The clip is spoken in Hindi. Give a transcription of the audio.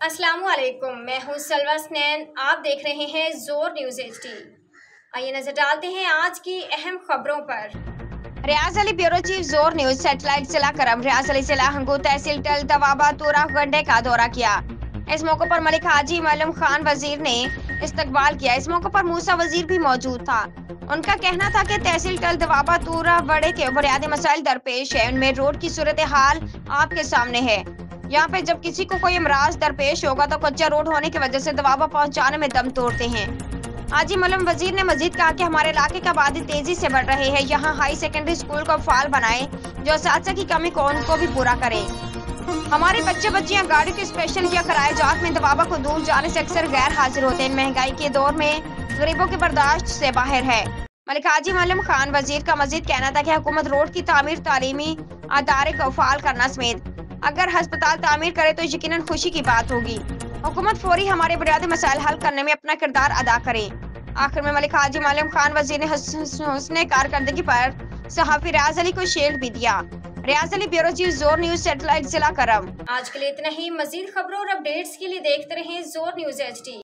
अस्सलामुअलैकुम, मैं हूं सलवा स्नैन। आप देख रहे हैं जोर न्यूज़ HD। आइए नजर डालते हैं आज की अहम खबरों पर। रियाज अली ब्यूरो चीफ जोर न्यूज सैटेलाइट जिला करम रियाज अली जिला हंगू तहसील टल दवाबा तूरा गंडे का दौरा किया। इस मौके पर मलिक हाजी मलम खान वजीर ने इस्तकबाल किया। इस मौके पर मूसा वजीर भी मौजूद था। उनका कहना था कि तहसील टल दवाबा तूरा बड़े के बुनियादी मसाइल दरपेश है। उनमें रोड की सूरत हाल आपके सामने है। यहाँ पे जब किसी को कोई अमराज दरपेश होगा तो कच्चा रोड होने की वजह से दवाबा पहुंचाने में दम तोड़ते हैं। हाजी मलम वजीर ने मजीद कहा कि हमारे इलाके का आबादी तेजी से बढ़ रही है। यहाँ हाई सेकेंडरी स्कूल को फाल बनाए जो असातिज़ा की कमी को उनको भी पूरा करे। हमारे बच्चे बच्चियाँ गाड़ी के स्पेशल या किराए जात में दवाबा को दूर जाने से अक्सर गैर हाजिर होते हैं। महंगाई के दौर में गरीबों के बर्दाश्त से बाहर है। मलिक हाजी मलम खान वजीर का मजीद कहना था कि हुकूमत रोड की तामीर, तालीमी अदारे को फाल करना समेत अगर हस्पताल तामीर करे तो यकीनन खुशी की बात होगी। हुकूमत फौरी हमारे बुनियादी मसाइल हल करने में अपना किरदार अदा करे। आखिर में मलिक हाजी मलम खान वजीर ने हुस्ने कारकर्दगी पर सहाफी रियाज अली को शील्ड भी दिया। रियाज अली ब्यूरो चीफ जोर न्यूज सैटेलाइट जिला करम। आज के लिए इतना ही। मजीद खबरों और अपडेट्स के लिए देखते रहें जोर न्यूज़ HD।